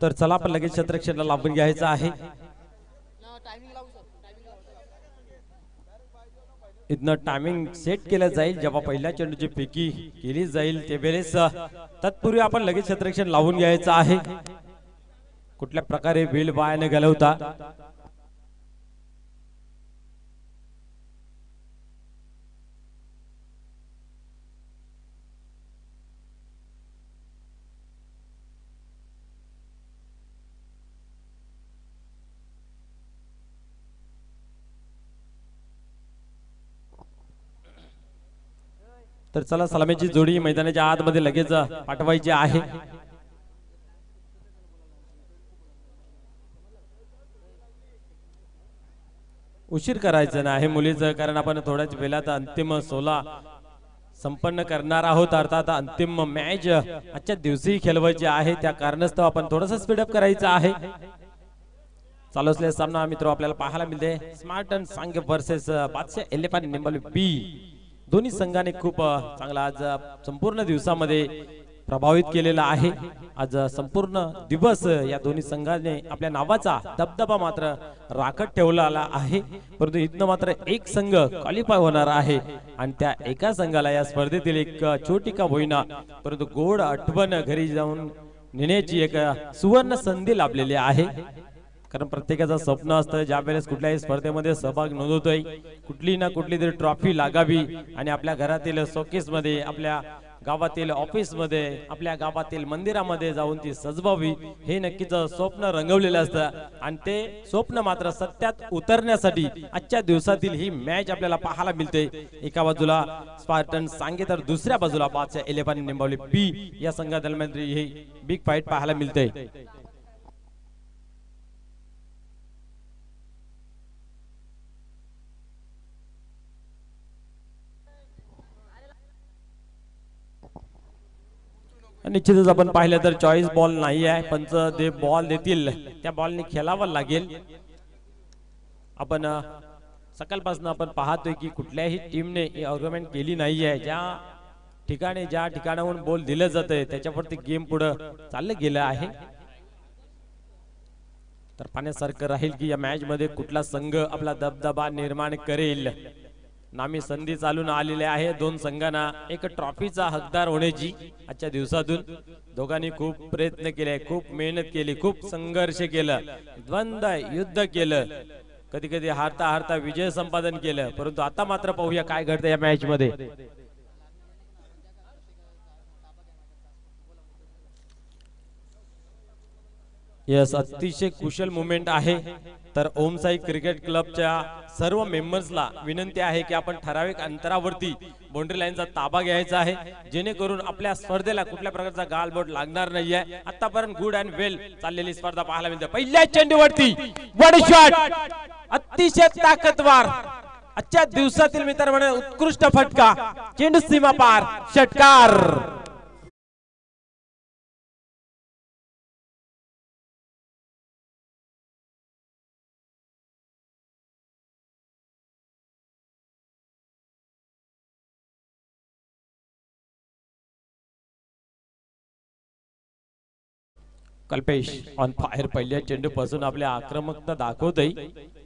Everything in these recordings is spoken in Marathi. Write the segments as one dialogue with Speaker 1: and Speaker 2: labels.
Speaker 1: तर चला आपण लगेच क्षेत्रक्षेत्राला लांबून घ्यायचं आहे। इथनं टायमिंग सेट केलं जाईल जेव्हा पहिल्या चेंडूची फेकी केली जाईल त्यावेळेस तत्पूर्वी आपण लगेच क्षेत्रक्षेत्र लावून घ्यायचं आहे। कुठल्या प्रकारे वेळ वाया न घालवता तर चला सलामीची जोडी मैदानाच्या आतमध्ये लगेच पाठवायची आहे। उशीर करायचं नाही मुलीचं, कारण आपण थोड्याच वेळात अंतिम 16 संपन्न करणार आहोत। अर्थात अंतिम मॅच आजच्या दिवशी खेळवायची आहे, त्या कारणास्तव आपण थोडंसं स्पीडअप करायचं आहे। चालू असलेला सामना मित्र आपल्याला पाहायला मिळते स्मार्टन सांगे वर्सेस बादशाह एलिफंट निंबाली बी। दोन्ही संघाने खूप चांगला आज संपूर्ण दिवसामध्ये प्रभावित केलेला आहे। आज संपूर्ण दिवस या दोन्ही संघाने आपल्या नावाचा दबदबा मात्र राखत ठेवला आहे, परंतु इथनं मात्र एक संघ क्वालिफाय होणार आहे आणि त्या एका संघाला या स्पर्धेतील एक छोटी का होईना परंतु गोड आठवण घरी जाऊन नेण्याची एक सुवर्ण संधी लाभलेली आहे। कारण प्रत्येकाचं स्वप्न असतं ज्या वेळेस कुठल्याही स्पर्धेमध्ये सहभाग नोंदवतोय कुठली ना कुठली तरी ट्रॉफी लागावी आणि आपल्या घरातील शोकेस मध्ये, आपल्या गावातील ऑफिस मध्ये, आपल्या गावातील मंदिरामध्ये जाऊन ती सजवावी हे नक्कीच स्वप्न रंगवलेलं असतं आणि ते स्वप्न मात्र सत्यात उतरण्यासाठी आजच्या दिवसातील ही मॅच आपल्याला पाहायला मिळते। एका बाजूला स्पार्टन सांगे तर दुसऱ्या बाजूला बादशाह एलिफंट निंबावली बी या संघादरम्यान ही बिग फाईट पाहायला मिळते। निश्चितच आपण पाहिलं तर चॉईस बॉल नाही आहे, पंच जे बॉल देतील त्या बॉलने खेळावं लागेल। आपण सकाळपासून आपण पाहतोय की कुठल्याही टीमने आर्ग्युमेंट केली नाही आहे। ज्या ठिकाणाहून बॉल दिलं जातंय त्याच्यावरती गेम पुढे चाललं गेलं आहे। तर पाहण्यासारखं राहील की या मॅच मध्ये कुठला संघ आपला दबदबा निर्माण करेल। नामी संधी चालून आलेले आहे दोन संघांना एक ट्रॉफीचा हकदार होण्याची। आजच्या दिवसातून दोघांनी खूप प्रयत्न केले, खूप मेहनत केली, खूप संघर्ष केलं, द्वंद्व युद्ध केलं, कधी कधी हारता हारता विजय संपादन केलं, परंतु आता मात्र पाहूया काय घडतं या मॅच मध्ये। यस अतिशय कुशल मुवमेंट आहे। तर ओम साई क्रिकेट क्लबच्या सर्व मेंबर्सला विनंती आहे की आपण ठराविक अंतरावरती बाउंड्री लाईनचा ताबा घ्यायचा आहे जेणेकरून आपल्या स्पर्धेला कुठल्या प्रकारचा गालबोट लागणार नाहीये। आतापर्यंत गुड अँड वेल चाललेली स्पर्धा पाहायला मिळते। पहिल्या चेंडूवरती वन शॉट अतिशय ताकदवार आजच्या दिवसातील मित्र म्हणजे उत्कृष्ट फटका, चेंडू सीमा पार, षटकार। कल्पेश ऑन फायर पहिल्या चेंडू पासून आपल्या आक्रमकता दाखवतोय।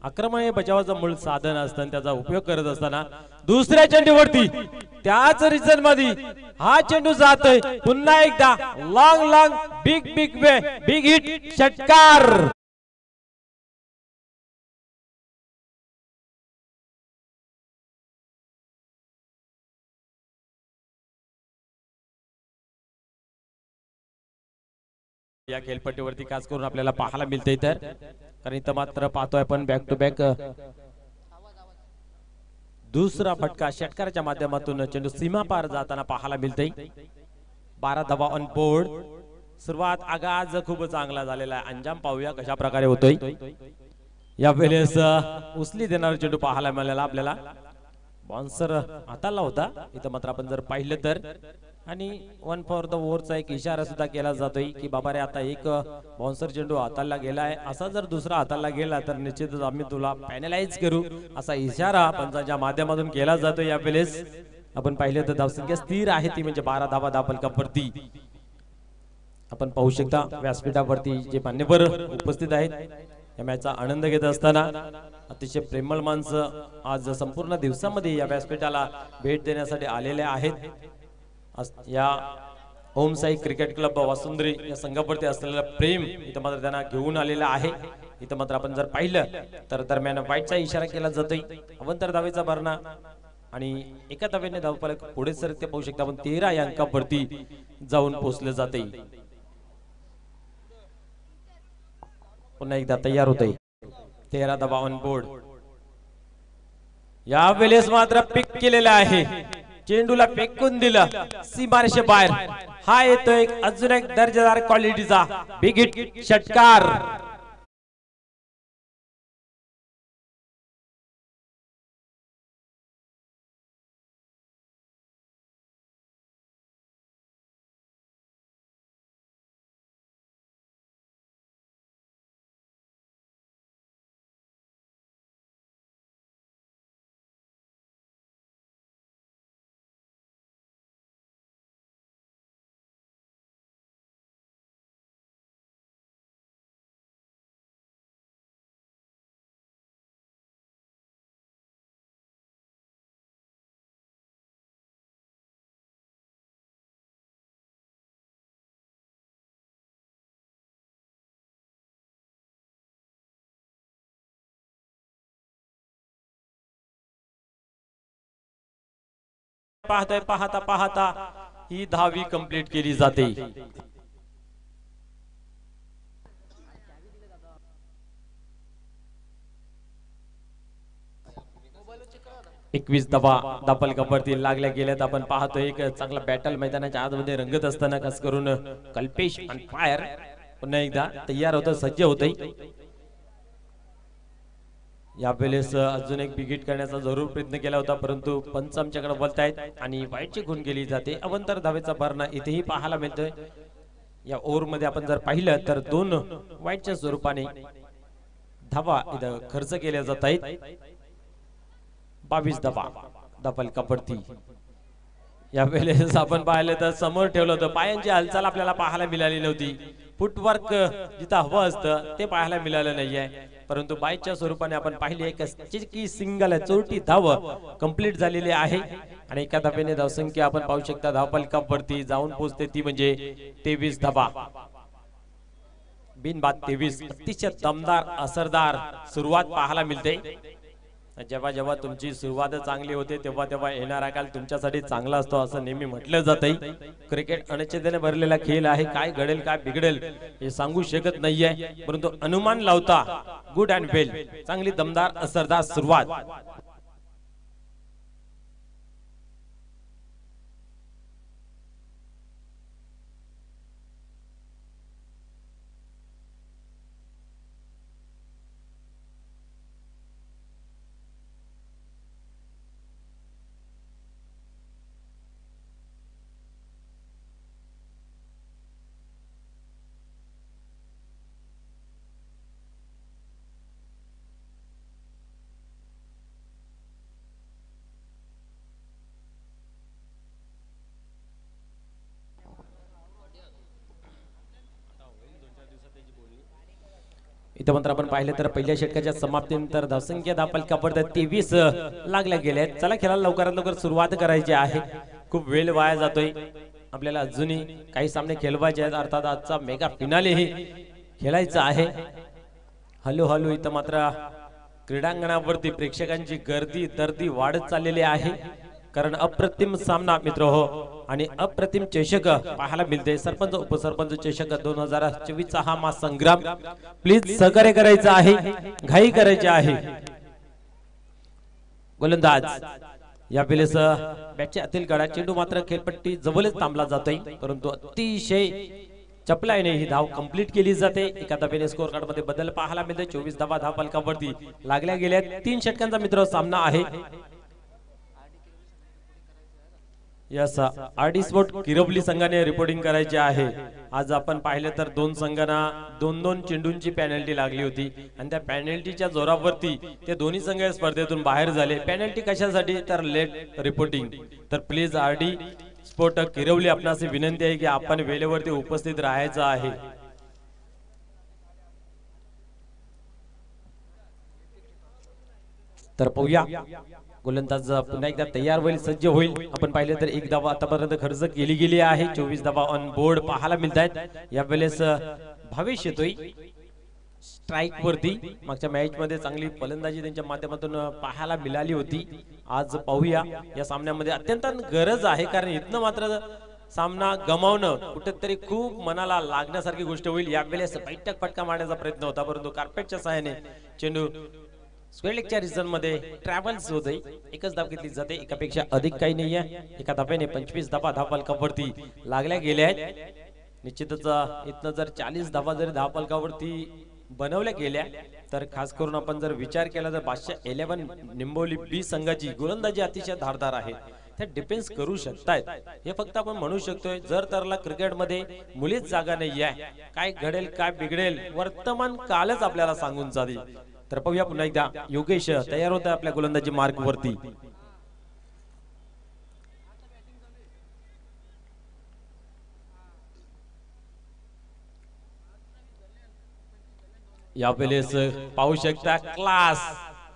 Speaker 1: आक्रमण हे बचावाचं मूळ साधन असतं, त्याचा उपयोग करत असताना दुसऱ्या चेंडूवरती त्याच रिजन मध्ये हा चेंडू जातोय पुन्हा एकदा long long big big big hit, षटकार। या खेळपट्टीवरती खास करून आपल्याला पाहायला मिळते तर कारण इथं मात्र पाहतोय आपण बॅक टू बॅक दुसरा फटका षटकाराच्या माध्यमातून चेंडू सीमा पार जाताना पाहायला मिळते। 12 धावा ऑन बोर्ड। सुरुवात आगाज खूप चांगला झालेला आहे, अंजाम पाहूया कशा प्रकारे होतोय। या वेळेस उचली देणारा चेंडू पाहायला मिळाला आपल्याला, बाउन्सर हाताला होता इथं मात्र आपण जर पाहिलं तर, आणि 1 फॉर द ओव्हरचा एक इशारा सुद्धा केला जातोय की बाबा रे आता एक बाउन्सर चेंडू हाताला गेलाय, असा जर दुसरा हाताला गेला तर निश्चितच आम्ही तुला पॅनलाइज करू असा इशारा पंचांच्या माध्यमातून केला जातो। या वेळेस आपण पाहिलं तर धावसंख्या स्थिर आहे ती म्हणजे 12 धावा धापलकावरती। आपण पाहू शकता व्यासपीठावरती जे मान्यवर उपस्थित आहेत या मॅचचा आनंद घेत असताना अतिशय प्रेमळ माणसं आज संपूर्ण दिवसामध्ये या व्यासपीठाला भेट देण्यासाठी आलेले आहेत। या ओम साई क्रिकेट क्लब वासुंद्री या संघावरती असलेलं प्रेम इथं मात्र त्यांना घेऊन आलेलं आहे। इथं मात्र आपण जर पाहिलं तर दरम्यान वाईटचा इशारा केला जातोय, अवंतर धावेचा भरणा आणि एका धावेने धावफलक पुढे सर ते पाहू शकता आपण 13 या अंकावरती जाऊन पोहोचले जाते। पुन्हा एकदा तयार होते 13 धावा ऑन बोर्ड। या वेळेस मात्र पिक केलेला आहे, चेंडूला फेकून दिलं सीमारेषे बाहेर। हा येतोय अजून एक दर्जेदार क्वालिटीचा बिग हिट षटकार। पाहतोय पाहता पाहता ही धावी कंप्लीट केली जाते। 21 धावा धावफलकावरती लागल्या गेल्यात। आपण पाहतोय एक चांगला बॅटल मैदानाच्या आतमध्ये रंगत असताना खास करून कल्पेश ऑन फायर पुन्हा एकदा तयार होतं, सज्ज होतंय। या वेळेस अजून एक बिगिट करण्याचा जरूर प्रयत्न केला होता, परंतु पंच आमच्याकडे बोलतायत आणि वाईटची खून केली जाते। अवंतर धावेचा भरणा इथेही पाहायला मिळतोय। या ओव्हर मध्ये आपण जर पाहिलं तर 2 वाईटच्या स्वरूपाने धावा इथं खर्च केल्या जात आहेत। 22 धावा धावफलकावरती। या वेळेस आपण पाहिलं तर समोर ठेवलं होतं, पायांची हालचाल आपल्याला पाहायला मिळाली नव्हती। फुटवर्क जिथं हवं असतं ते पाहायला मिळालं नाहीये, परंतु बाईच्या स्वरूपाने आपण पाहिली एक चिकी सिंगल चोरटी धाव कंप्लीट झालेली आहे आणि एका धावेने धावसंख्या आपण पाहू शकता धावफलकावरती जाऊन पोहोचते ती म्हणजे 23 धावा। बिनबाद 23 अतिशय दमदार असरदार सुरुवात पाहायला मिळते। जेव्हा जेव्हा तुमची सुरुवात चांगली होते तेव्हा तेव्हा येणारा काल तुमच्यासाठी चांगला असतो असं नेहमी म्हटलं जातंय। क्रिकेट अनिश्चिततेने भरलेला खेळ आहे, काय घडेल काय बिघडेल हे सांगू शकत नाहीये, परंतु अनुमान लावता गुड अँड वेल चांगली दमदार असरदार सुरुवात। इथं मात्र आपण पाहिलं तर पहिल्या षटकाच्या समाप्तीनंतर धावसंख्या धावफलकावर 23 लागल्या गेल्या। चला खेळाला लवकरात लवकर सुरुवात करायची आहे, खूप वेळ वाया जातोय। आपल्याला अजूनही काही सामने खेळवायचे आहेत, अर्थात आजचा मेगा फिनाले ही खेळायचा आहे। हळूहळू इथं मात्र क्रीडांगणावरती प्रेक्षकांची गर्दी वाढत चाललेली आहे, कारण अप्रतिम सामना मित्र हो आणि अप्रतिम चषक पाहायला मिळते। सरपंच उपसरपंच चषक 2024 चा हा महासंग्राम प्लीज सहकार्य करायचं आहे, घाई करायची आहे। गोलंदाज या वेळेस बॅटच्या आतील गडा चेंडू मात्र खेळपट्टी जवळच थांबला जातोय, परंतु अतिशय चपलाईने ही धाव कंप्लीट केली जाते। एका धावेने स्कोर कार्ड मध्ये बदल पाहायला मिळते। 24 धावा धावफलकावरती लागल्या गेल्या। 3 षटकांचा मित्र सामना आहे। यस आरडी स्पोर्ट किरवली संघाने रिपोर्टिंग करायचे आहे। आज आपण पाहिले तर 2 संघांना 2-2 चेंडूंची पेनल्टी लागली होती आणि त्या पेनल्टीच्या जोरावरती ते दोन्ही संघ स्पर्धेतून बाहेर झाले। पेनल्टी कशासाठी तर लेट रिपोर्टिंग, तर प्लीज आरडी स्फोटक किरवली आपणास विनंती आहे की आपण वेळेवरती उपस्थित राहायचं आहे। तर पाहूया गोलंदाज पुन्हा एकदा तयार होईल, सज्ज होईल। आपण पाहिले तर एक धावा आतापर्यंत खर्च केली गेली आहे, 24 धावा ऑन बोर्ड पाहायला मिळत आहेत। यावेळेस भावेश येतोय स्ट्राइक वरती। मागच्या मॅच मध्ये चांगली फलंदाजी त्यांच्या माध्यमातून पाहायला मिळाली होती। आज पाहूया या सामन्यामध्ये अत्यंत गरज आहे, कारण इथनं मात्र सामना गमावणं कुठेतरी खूप मनाला लागण्यासारखी गोष्ट होईल। यावेळेस बैठक फटका मारण्याचा प्रयत्न होता, परंतु कार्पेटच्या सहाय्याने चेंडू स्क्वेअर लेगच्या रिझन मध्ये ट्रॅव्हल्स होते। एकच धाव घेतली जाते, एकापेक्षा अधिक काही नाहीये। एका धाब्याने 25 धावा धावफलकावरती लागल्या गेल्या आहेत। निश्चितच इथनं जर 40 धावा जर धावफलकावरती बनवल्या गेल्या तर खास करून आपण जर विचार केला तर बादशाह 11 निंबोली बी संघाची गोलंदाजी अतिशय धारदार आहे, ते डिफेन्स करू शकतायत। हे फक्त आपण म्हणू शकतोय जर तरला क्रिकेटमध्ये मुलीच जागा नाही आहे, काय घडेल काय बिघडेल वर्तमान कालच आपल्याला सांगून जाईल। तर पाहूया पुन्हा एकदा योगेश तयार होता आपल्या गोलंदाजी मार्ग वरती। यावेळेस पाहू शकता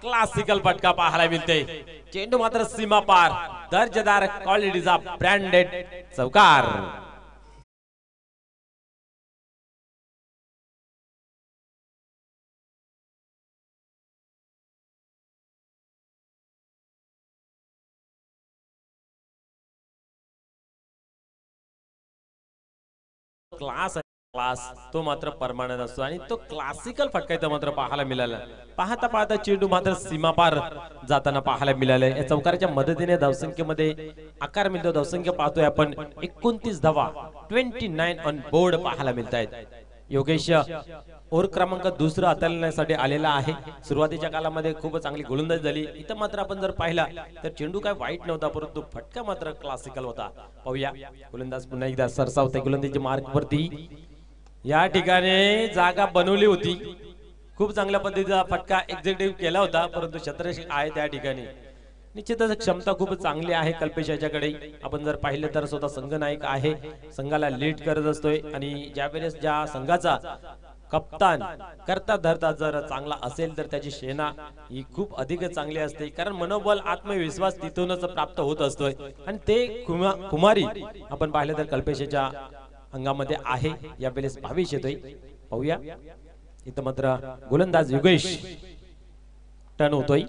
Speaker 1: क्लासिकल फटका पाहायला मिळते। चेंडू मात्र सीमा पार, दर्जेदार क्वालिटीचा ब्रँडेड चौकार। क्लास तो मात्र परमानंट असतो आणि तो क्लासिकल फटका इथं मात्र पाहायला मिळाला। पाहता पाहता चेंडू मात्र सीमापार जाताना पाहायला मिळाले। या चौकाराच्या मदतीने धावसंख्येमध्ये आकार मिळतो। धावसंख्या पाहतोय आपण 29 धावा 29 ऑन बोर्ड पाहायला मिळत आहेत। योगेश ओव्हर क्रमांक दुसरा हाताळण्यासाठी आलेला आहे। सुरुवातीच्या कालामध्ये खूप चांगली गोलंदाजी झाली, इथं मात्र आपण जर पाहिला तर चेंडू काय वाईट नव्हता, परंतु फटका मात्र क्लासिकल होता। पाहूया गोलंदाज पुन्हा एकदा सरसावते गोलंदाजी मार्ग वरती। या ठिकाणी जागा बनवली होती, खूप चांगल्या पद्धतीचा फटका एक्झिक्यूटिव्ह केला होता, परंतु क्षेत्ररक्षक आहे त्या ठिकाणी। निश्चितच क्षमता खूप चांगली आहे कल्पेश याच्याकडे। आपण जर पाहिलं तर स्वतः संघनायक आहे, संघाला लीड करत असतोय आणि ज्यावेळेस ज्या संघाचा कप्तान करता धरता जर चांगला असेल तर त्याची सेना ही खूप अधिक चांगली असते, कारण मनोबल आत्मविश्वास तिथूनच प्राप्त होत असतोय आणि ते कुमारी आपण पाहिलं तर कल्पेशच्या अंगामध्ये आहे। यावेळेस भावेश येतोय, पाहूया इथं मात्र गोलंदाज योगेश टर्न होतोय।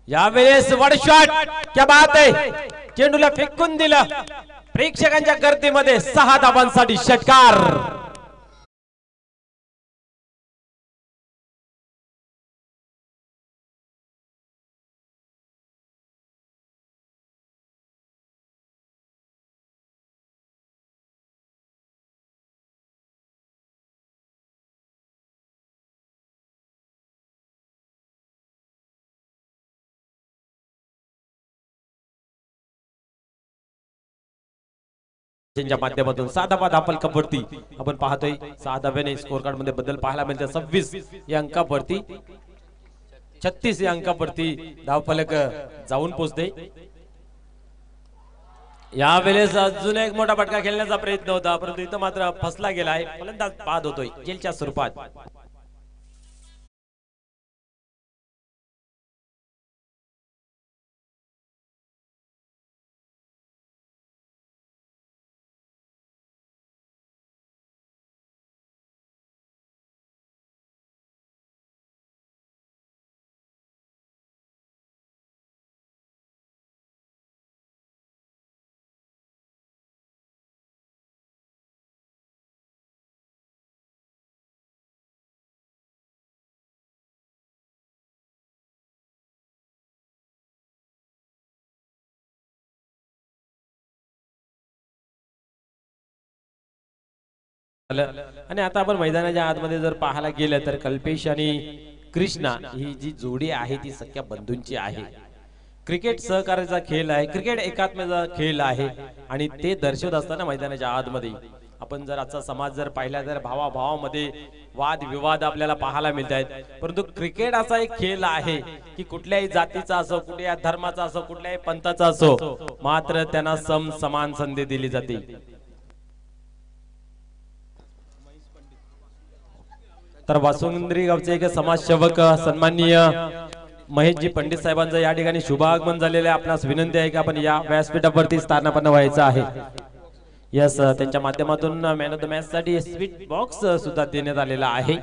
Speaker 1: यावेळेस वड शॉट, क्या बात आहे, चेंडूला फेकून दिलं। प्रेक्षकांच्या गर्दीमध्ये 6 धावांसाठी षटकार। त्यांच्या माध्यमातून 6 धावा धावफलकावरती आपण पाहतोय। 6 धाव्याने स्कोर कार्ड मध्ये बदल पाहायला मिळते। 26 या अंकावरती 36 या अंकावरती धावफलक जाऊन पोहोचते। यावेळेस अजून एक मोठा फटका खेळण्याचा प्रयत्न होता, परंतु इथं मात्र फसला गेलाय। फलंदाज बाद होतोय जेलच्या स्वरूपात। आणि आता आपण मैदानाच्या आतमध्ये जर पाहायला गेलं तर कल्पेश आणि कृष्णा ही जी जोडी आहे ती सख्या बंधूंची आहे। क्रिकेट सहकार्याचा खेळ आहे, क्रिकेट एकात्म्याचा खेळ आहे आणि ते दर्शवत असताना मैदानाच्या आतमध्ये आपण जर आजचा समाज जर पाहिला तर भावाभावामध्ये वाद विवाद आपल्याला पाहायला मिळत आहेत, परंतु क्रिकेट असा एक खेळ आहे की कुठल्याही जातीचा असो, कुठल्याही धर्माचा असो, कुठल्याही पंथाचा असो, मात्र त्यांना समान संधी दिली जाते। तर वासुंद्री गावचे एक समाजसेवक सन्माननीय महेशजी पंडित साहेबांचं या ठिकाणी शुभागमन झालेले आहे। आपणास विनंती आहे की आपण या व्यासपीठावरती स्थानापन्न व्हायचं आहे। यस, त्यांच्या माध्यमातून मॅन ऑफ द मॅच साठी स्वीट बॉक्स सुद्धा देण्यात आलेला आहे।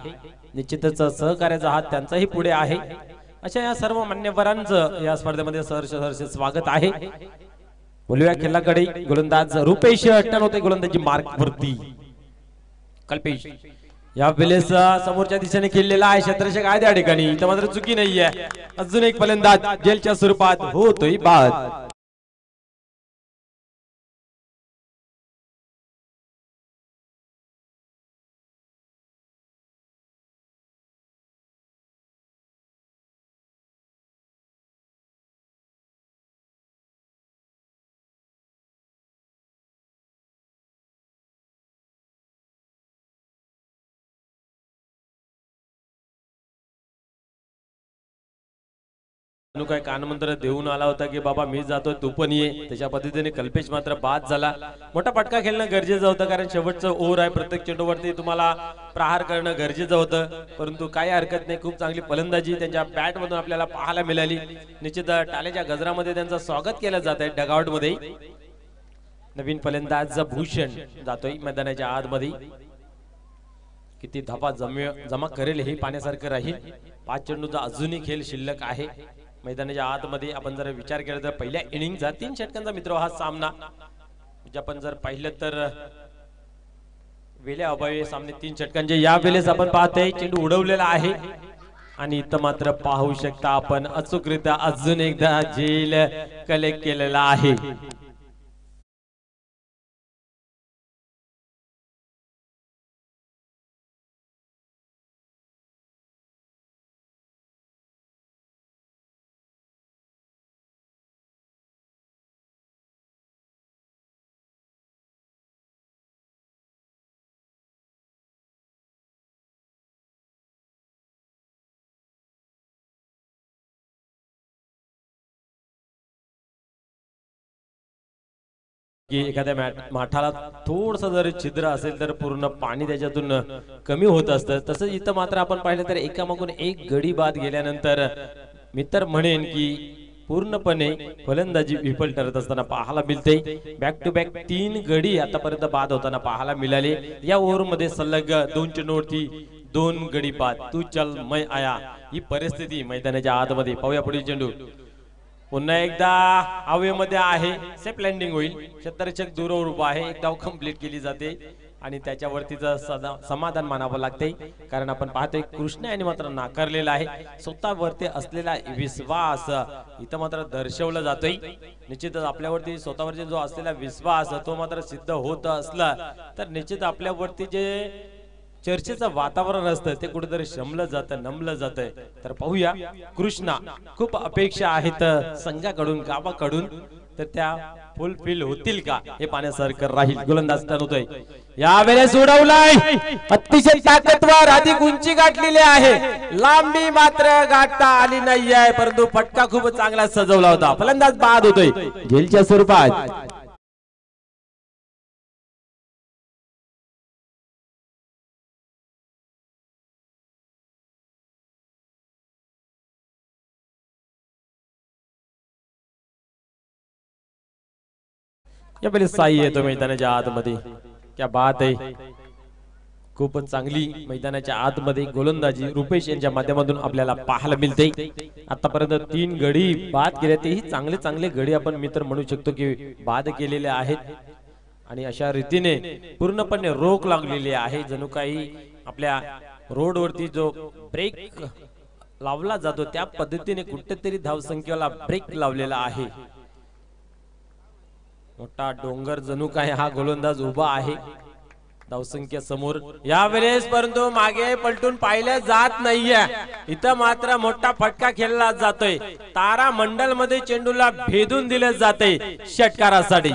Speaker 1: निश्चितच सहकार्याचा हात त्यांचाही पुढे आहे। अशा या सर्व मान्यवरांचं या स्पर्धेमध्ये सहर्ष स्वागत आहे। बोलूया खेळाकडे। गोलंदाज रुपेश टर्न होते गोलंदाजी मार्क वरती। कल्पेश या वेळेस समोरच्या दिशेने खेळलेला आहे क्षेत्ररक्षक आहे त्या ठिकाणी, इथं मात्र चुकी नाहीये। अजून एक फलंदाज जेलच्या स्वरूपात होतोय बाद। काय कानमंत्र देऊन आला होता की बाबा मी जातोय तू पण ये, त्याच्या पद्धतीने कल्पेश मात्र बाद झाला। मोठा फटका खेळणं गरजेचं होतं, कारण शेवटचं ओव्हर आहे, प्रत्येक चेंडूवरती तुम्हाला प्रहार करणं गरजेचं होतं, परंतु काही हरकत नाही। खूप चांगली फलंदाजी त्यांच्या बॅट मधून आपल्याला पाहायला मिळाली। निश्चित टाळ्याच्या गजरामध्ये त्यांचं स्वागत केलं जात आहे डगआउट मध्ये। नवीन फलंदाज भूषण जातोय मैदानाच्या आतमध्ये। किती धापा जमा करेल हे पाहण्यासारखं राहील। 5 चेंडूचा अजूनही खेळ शिल्लक आहे मैदानाच्या आतमध्ये। आपण जर विचार केला तर पहिल्या इनिंगचा 3 षटकांचा मित्र हा सामना आपण जर पाहिलं तर वेळा अभावी सामने 3 षटकांचे या वेळेस आपण पाहतोय चेंडू उडवलेला आहे आणि इथं मात्र पाहू शकता आपण अचूकरित्या अजून एकदा झेल कलेक्ट केलेला आहे। की एखाद्या माठाला थोडस जर छिद्र असेल तर पूर्ण पाणी त्याच्यातून कमी होत असतं, तसंच इथं मात्र आपण पाहिलं तर एकामागून एक गडी बाद गेल्यानंतर मी तर म्हणेन की पूर्णपणे फलंदाजी विफल ठरत असताना पाहायला मिळते। बॅक टू बॅक 3 गडी आतापर्यंत बाद होताना पाहायला मिळाले। या ओव्हर मध्ये सलग 2 चेंडूवरती 2 गडी बाद, तू चल मैं आया ही परिस्थिती मैदानाच्या आतमध्ये। पाहूया पुढील चेंडू पुन्हा एकदा हवेमध्ये आहे, सेफ लँडिंग होईल, क्षेत्ररक्षक दूरवर उभा आहे, एक धाव कंप्लीट केली जाते आणि त्याच्यावरतीचं समाधान मानावं लागते, कारण आपण पाहतोय कृष्ण यांनी मात्र नाकारलेला आहे। स्वतःवरती असलेला विश्वास इथं मात्र दर्शवला जातोय। निश्चितच आपल्यावरती स्वतःवरती जो असलेला विश्वास तो मात्र सिद्ध होत असला तर निश्चित आपल्यावरती जे चर्चेचं वातावरण असतं ते कुठेतरी शमलं जातं, नमलं जातंय। तर पाहूया कृष्णा, खूप अपेक्षा आहेत संघाकडून गावाकडून, तर त्या फुलफिल होतील का हे पाहण्यासारखं राहील। गोलंदाज टर्न होतोय यावेळेस उडवलाय, अतिशय ताकदवर अधिक उंची गाठलेली आहे, लांबी मात्र गाठता आली नाहीये, परंतु फटका खूप चांगला सजवला होता। फलंदाज बाद होतोय झेलच्या स्वरूपात। या पहिले साई येतो मैदानाच्या आतमध्ये, क्या बात आहे, खूपच चांगली मैदानाच्या आतमध्ये गोलंदाजी रुपेश यांच्या माध्यमातून आपल्याला पाहायला मिळते। आतापर्यंत 3 गडी बाद केले, तेही चांगले चांगले गडी आपण मित्र म्हणू शकतो की बाद केलेले आहेत आणि अशा रीतीने पूर्णपणे रोख लागलेली आहे। जणू काही आपल्या रोडवरती जो ब्रेक लावला जातो त्या पद्धतीने कुठेतरी धावसंख्येला ब्रेक लावलेला आहे। मोठा डोंगर जणू काय हा गोलंदाज उभा आहे धावसंख्या समोर यावेळेस, परंतु मागे पलटून पाहिलं जात नाहीये। इथं मात्र मोठा फटका खेळला जातोय, तारा मंडल मध्ये चेंडूला भेदून दिले जाते षटकारासाठी।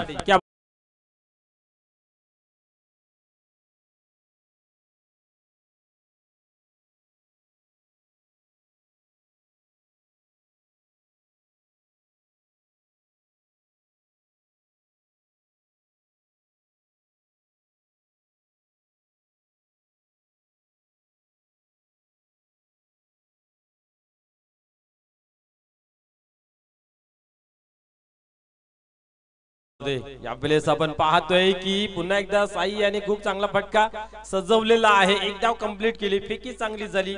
Speaker 1: यावेळेस आपण पाहतोय की पुन्हा एकदा साई याने खूप चांगला फटका सजवलेला आहे. एक धाव कंप्लीट केली, फेकी चांगली झाली,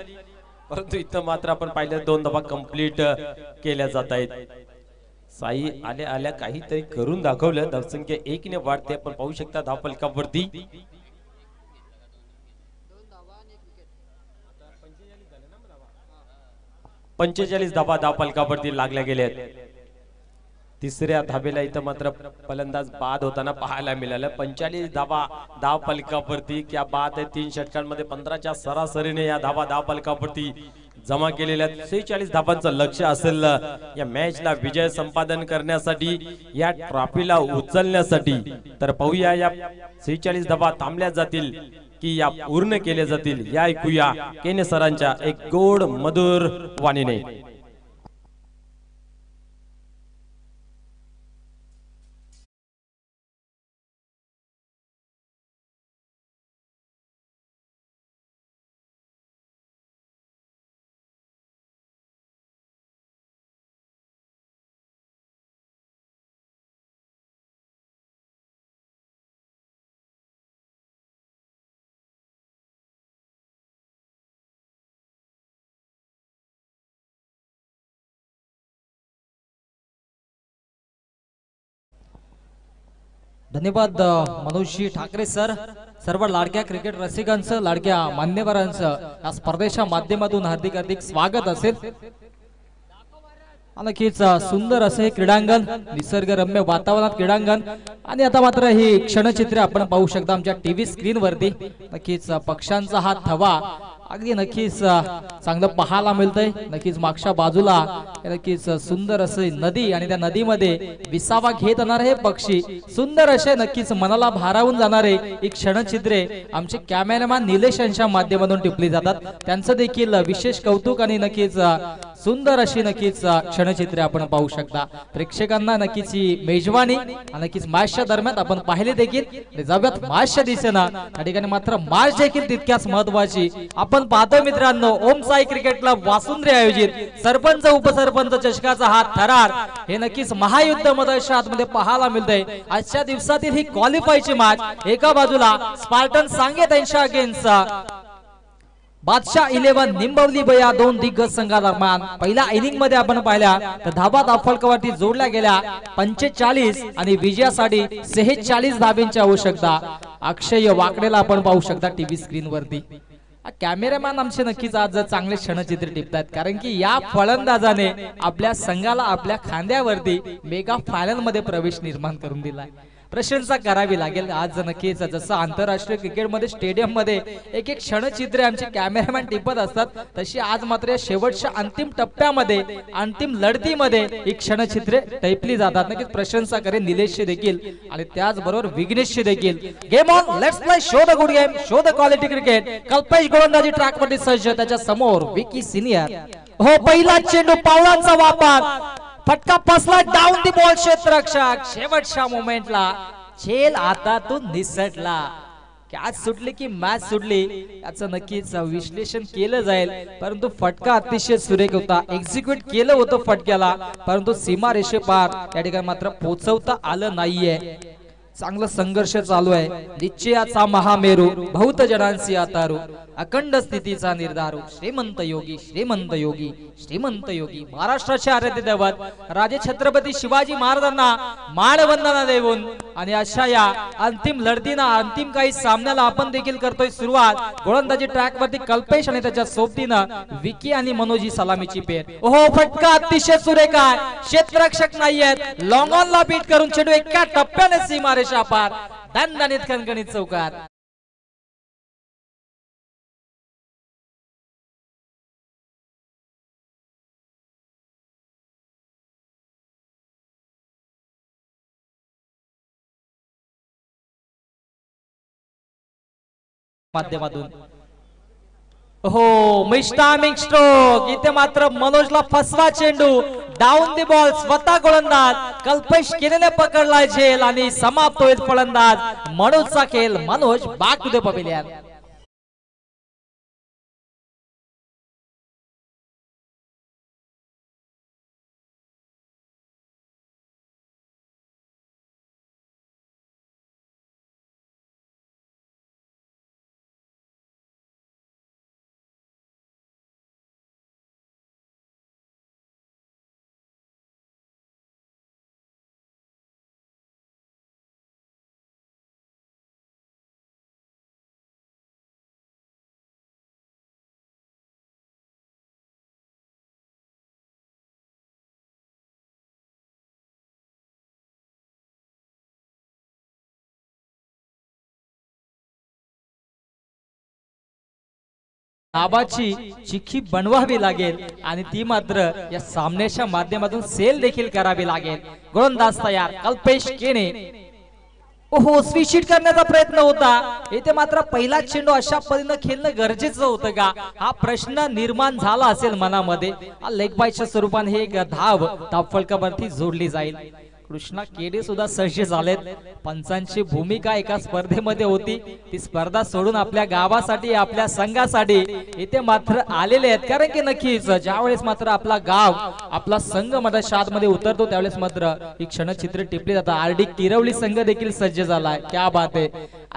Speaker 1: परंतु इथं मात्र आपण पाहिलं 2 धावा कंप्लीट केल्या जात आहेत. साई आल्या आल्या काहीतरी करून दाखवलं. धावसंख्या 1 ने वाढते. आपण पाहू शकता धाव फलकावरती 45 धावा धाव फलकावरती लागल्या गेल्यात. तिसऱ्या धावेला इथं मात्र फलंदाज बाद होताना पाहायला मिळालं. 45 धावा धाव फलकावरती, क्या बात आहे. 3 षटकांमध्ये 15च्या सरासरीने या धावा धाव फलकावरती जमा केलेल्या. 46 धावांचं लक्ष असेल या मॅचला विजय संपादन करण्यासाठी, या ट्रॉफीला उचलण्यासाठी. तर पाहूया या 46 धावा थांबल्या जातील की या पूर्ण केल्या जातील, या ऐकूया केने सरांच्या एक गोड मधुर वाणीने.
Speaker 2: धन्यवाद मनोजजी ठाकरे सर. सर्व लाडक्या क्रिकेट रसिकांचं, लाडक्या मान्यवरांचं या स्पर्धेच्या माध्यमातून हार्दिक हार्दिक स्वागत असेल. नक्कीच सुंदर असे क्रीडांगण, निसर्गरम्य वातावरणात क्रीडांगण. आणि आता मात्र ही क्षणचित्रे आपण पाहू शकता आमच्या टीव्ही स्क्रीन वरती. नक्कीच पक्ष्यांचा हा थवा अगदी नक्कीच चांगलं पाहायला मिळतंय. नक्कीच मागच्या बाजूला नक्कीच सुंदर असे नदी, आणि त्या नदीमध्ये विसावा घेत येणारे हे पक्षी, सुंदर असे नक्कीच मनाला भारावून जाणारे एक क्षणचित्रे आमचे कॅमेरामॅन निलेश यांच्या माध्यमातून टिपली जातात. त्यांचं देखील विशेष कौतुक, आणि नक्कीच सुंदर अशी नक्कीच क्षणचित्रे आपण पाहू शकता. प्रेक्षकांना नक्कीच ही मेजवानी नक्कीच मॅचच्या दरम्यान आपण पाहिले देखील. जाऊयात मॅचच्या दिशेनं. त्या ठिकाणी मात्र मॅच देखील तितक्याच महत्वाची. आपण पाहतोय मित्रांनो, ओम साई क्रिकेट क्लब वासुंद्री आयोजित सरपंच उपसरपंच चषकाचा हा थरार हे नक्कीच महायुद्ध मैदानाच्या आतमध्ये पाहायला मिळतंय. आजच्या दिवसातील ही क्वालिफायची मॅच. एका बाजूला स्पार्टन सांगे त्यांच्या अगेन्स्ट बादशाह 11 निंबवली बया, दोन दिग्गज संघादरम्यान पहिल्या इनिंग मध्ये आपण पाहिल्या तर धाबा धावफलकावरती जोडल्या गेल्या 45 आणि विजयासाठी 46 धाब्यांची आवश्यकता. अक्षय वाकडेला आपण पाहू शकता टीव्ही स्क्रीन वरती. कॅमेरामॅन आमचे नक्कीच आज चांगले क्षणचित्र टिपतात, कारण की या फलंदाजाने आपल्या संघाला आपल्या खांद्यावरती मेगा फायनल मध्ये प्रवेश निर्माण करून दिलाय. प्रशंसा करावी लागेल. आज नक्कीच जसं आंतरराष्ट्रीय क्रिकेटमध्ये स्टेडियम मध्ये एक एक क्षणचित्रे आमचे कॅमेरामॅन टिपत असतात, तशी आज मात्र या शेवटच्या अंतिम टप्प्यामध्ये, अंतिम लढतीमध्ये एक क्षणचित्रे टिपली जातात. नक्कीच प्रशंसा करेन निलेशची देखील, आणि त्याचबरोबर विघ्नेशची देखील. Game on, let's play, show the good game, show the quality cricket. Kalpesh गोलंदाजी ट्रॅकवरती सज्ज, त्याच्या समोर विकी सिनियर. हो, पहिला चेंडू, पावलांचा वापर, फटका फसला, डाऊन दी बॉल क्षेत्ररक्षक. शेवटच्या मोमेंटला झेल हातातून निसटला. कॅच सुटली की मॅच सुटली याचं नक्कीच विश्लेषण केलं जाईल, परंतु फटका अतिशय सुरेख होता. एक्झिक्यूट केलं होतं फटक्याला, परंतु सीमा रेषेपार या ठिकाणी मात्र पोहोचवता आलं नाहीये. चांगला संघर्ष चालू आहे. निश्चयाचा महामेरू, बहुत जनांसी आतारू, अखंड स्थितीचा निर्धारू, श्रीमंत योगी, श्रीमंत योगी, श्रीमंत योगी. महाराष्ट्राचे आराध्य दैवत राजे छत्रपती शिवाजी महाराजांना मानवंदना देऊन आणि अशा या अंतिम लढतीना, अंतिम काही सामन्याला आपण देखील करतोय सुरुवात. गोलंदाजी ट्रॅक वरती कल्पेश आणि त्याच्या सोबतीनं विकी आणि मनोजी सलामीची पेर. ओहो, फटका अतिशय सुरेख आहे. क्षेत्ररक्षक नाहीयेत. लॉंग ऑन ला बीट करून चेंडू एका टप्प्याने सीमा रेषा पार. दणदणीत खणखणीत चौकार. माध्यमातून हो, मिस्टामिंग स्ट्रोक. इथे मात्र मनोजला फसवा चेंडू, डाऊन दी बॉल. स्वतः गोलंदाज कल्पेश केलेने पकडलाय झेल, आणि समाप्त होईल फलंदाज मनोजचा खेळ. Manoj back to the pavilion. नावाची चिठ्ठी बनवावी लागेल आणि ती मात्र या सामन्याच्या माध्यमातून सेल देखील करावी लागेल. गोलंदाज तयार कल्पेश केने. ओहो स्वीशीट करण्याचा प्रयत्न होता इथे मात्र पहिला चेंडू अशा पद्धतीने खेळणं गरजेचं होतं का हा प्रश्न निर्माण झाला असेल मनामध्ये. लेग बायच्या स्वरूपाने हे एक धाव फलकावरती जोडली जाईल. कृष्णा केडे सुद्धा सज्ज झालेत. पंचांची भूमिका एका स्पर्धेमध्ये होती ती स्पर्धा सोडून आपल्या गावासाठी आपल्या संघासाठी इथे मात्र आलेले आहेत. कारण की नक्कीच ज्यावेळेस मात्र आपला गाव आपला संघ मैदानात मध्ये उतरतो त्यावेळेस मात्र ही क्षणचित्र टिपली जातात. आरडी किरवली संघ देखील सज्ज झालाय. क्या बात आहे.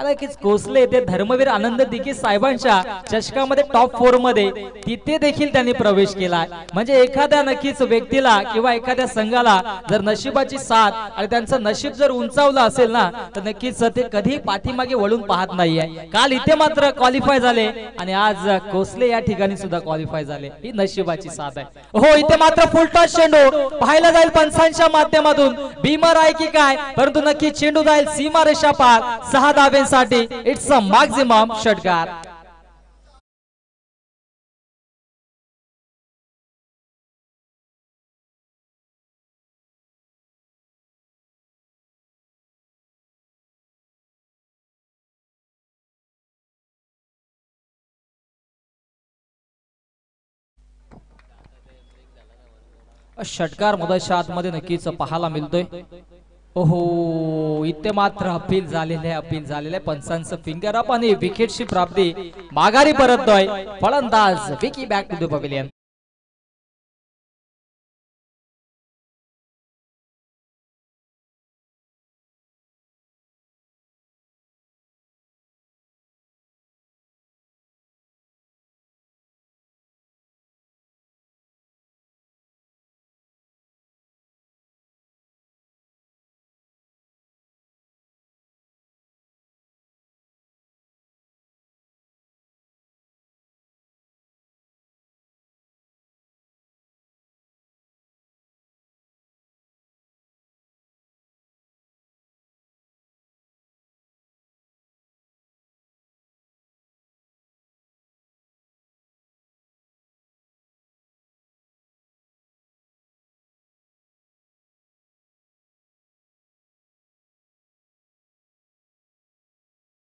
Speaker 2: नक्कीच कोसले येथे धर्मवीर आनंद दिघे साहेबांच्या चषकामध्ये टॉप 4 मध्ये तिथे देखील त्यांनी प्रवेश केलाय. म्हणजे एखाद्या नक्कीच व्यक्तीला किंवा एखाद्या संघाला जर नशिबाची साथ आणि त्यांचं नशीब जर उंचावलं असेल ना तर नक्कीच ते कधी पाठीमागे वळून पाहत नाहीये. काल इथे मात्र क्वालिफाय झाले आणि आज कोसले या ठिकाणी सुद्धा क्वालिफाय झाले. ही नशिबाची साथ आहे. हो इथे मात्र फुलटॉस चेंडू पाहायला जाईल पंचांच्या माध्यमातून भीमर आहे की काय परंतु नक्की चेंडू जाईल सीमारेषा पार 6 धाब्यांसाठी. इट्स अ मॅक्झिमम षटकार. षटकार मधाच्या आतमध्ये नक्कीच पाहायला मिळतोय. ओहो इथे मात्र अपील झालेले पंचांचं फिंगर अप आणि विकेटची प्राप्ती माघारी परततोय फलंदाज Vicky back to the pavilion.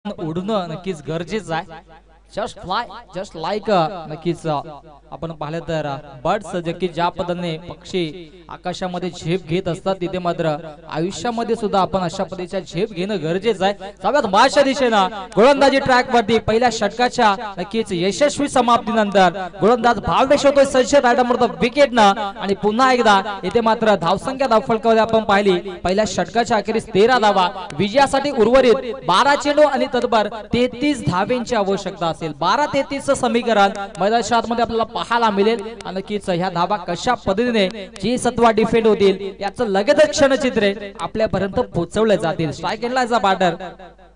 Speaker 2: उडणं नक्कीच गरजेचं आहे. जस्ट लाईक नक्कीच आपण पाहिलं तर बर्ड्स जे की ज्या पद्धतीने पक्षी आकाशामध्ये झेप घेत असतात तिथे मात्र आयुष्यामध्ये सुद्धा आपण अशा पद्धतीच्या झेप घेणं गरजेचं आहे. सगळ्यात माझ्या दिशेनं गोलंदाजी ट्रॅक वरती पहिल्या षटकाच्या नक्कीच यशस्वी समाप्तीनंतर गोलंदाज भावेश होतोय सज्ज विकेटनं आणि पुन्हा एकदा इथे मात्र धावसंख्या धावफलकामध्ये आपण पाहिली पहिल्या षटकाच्या अखेरीस 13 धावा विजयासाठी उर्वरित 12 चेंडू आणि तत्पर 33 धावेंची आवश्यकता 12-33 समीकरण मैदानाच्या आतमध्ये आपल्याला पाहायला मिळेल. नक्कीच ह्या धावा कशा पद्धतीने जी सत्वा डिफेंड होतील याचं लगेच क्षणचित्र आपल्यापर्यंत पोहोचवले जातील. स्ट्राइक एंडला बॅटर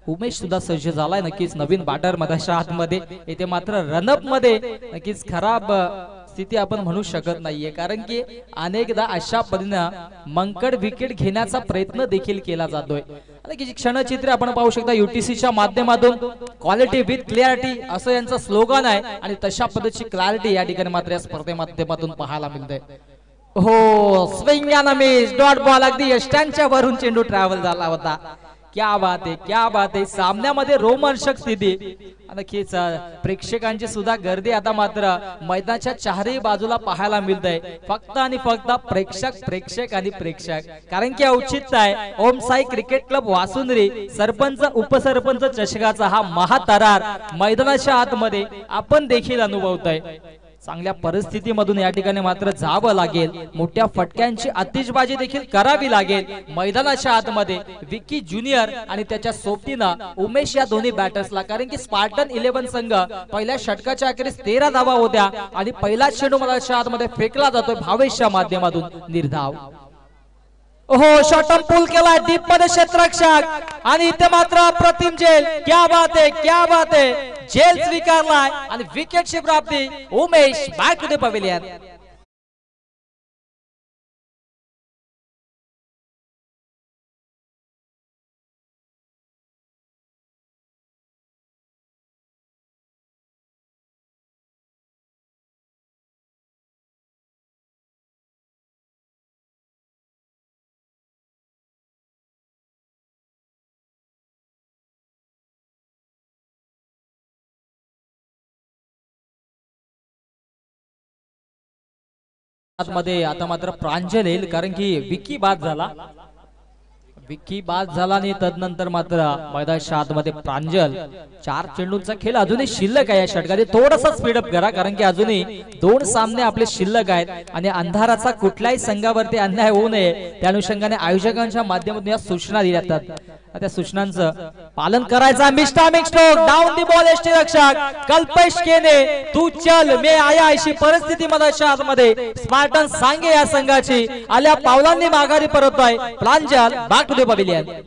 Speaker 2: उमेश सुद्धा सज्ज झालाय. नक्कीच नवीन बॅटर मैदानाच्या आतमध्ये येथे मात्र रनअप मध्ये नक्कीच खराब स्थिती आपण म्हणू शकत नाहीये कारण की अनेकदा अशा पद्धतीने मंकड विकेट घेण्याचा प्रयत्न देखील केला जातोय. आणि क्षणचित्र आपण पाहू शकता युटीसीच्या माध्यमातून क्वालिटी विथ क्लॅरिटी असं यांचं स्लोगन आहे आणि तशा पद्धतीची क्लॅरिटी या ठिकाणी मात्र या स्पर्धे माध्यमातून पाहायला मिळते. हो swing and miss dot ball अगदी यष्टांच्या वरून चेंडू ट्रॅव्हल झाला होता. क्या बात आहे क्या बात आहे. सामन्यामध्ये रोमांचक स्थिती नक्कीच प्रेक्षकांची सुद्धा गर्दी आता मात्र मैदानाच्या चारही बाजूला पाहायला मिळतंय. फक्त आणि फक्त प्रेक्षक आणि प्रेक्षक कारण की औचित्य आहे ओम साई क्रिकेट क्लब वासुंद्री सरपंच उपसरपंच चषकाचा हा महातरार मैदानाच्या आतमध्ये आपण देखील अनुभवतोय. चांगल्या परिस्थितीमधून या ठिकाणी मात्र जावं लागेल. मोठ्या फटक्यांची आतिषबाजी देखील करावी लागेल मैदानाच्या आतमध्ये. विकी ज्युनियर आणि त्याच्या सोबतीनं उमेश या दोन्ही बॅटर्सला कारण की स्पार्टन 11 संघ पहिल्या षटकाच्या अखेरीस 13 धावा होत्या आणि पहिला चेंडू मैदानाच्या आतमध्ये फेकला जातोय भावेशच्या माध्यमातून निर्धाव. ओहो शॉटम पूल केलाय डीप मध्ये क्षेत्ररक्षक आणि इथे मात्र अप्रतिम झेल. क्या बात आहे क्या बात आहे. झेल स्वीकारलाय आणि विकेटची प्राप्ती Umesh back to the pavilion. मध्ये आता मात्र प्रांजल येईल, कारण की विकी बाद झाला. विकी बाद झाला आणि तदनंतर मात्र मैदानाच्या आतमध्ये प्रांजल. 4 चेंडूंचा खेळ अजूनही शिल्लक आहे या षटकात. थोडासा स्पीडअप करा, कारण की अजूनही 2 सामने आपले शिल्लक आहेत आणि अंधाराचा कुठल्याही संघावरती अन्याय होऊ नये त्या अनुषंगाने आयोजकांच्या माध्यमातून या सूचना दिल्या जातात. त्या सूचनांचं पालन करायचं. मिस्टामिक स्ट्रोक डाऊन दी बॉल. यष्टीरक्षक कल्पेश केने तू चल मे आया अशी परिस्थिती मैदानाच्या आतमध्ये स्पार्टन सांगे या संघाची आल्या पावलांनी माघारी परततोय Pranjal. Back to the pavilion.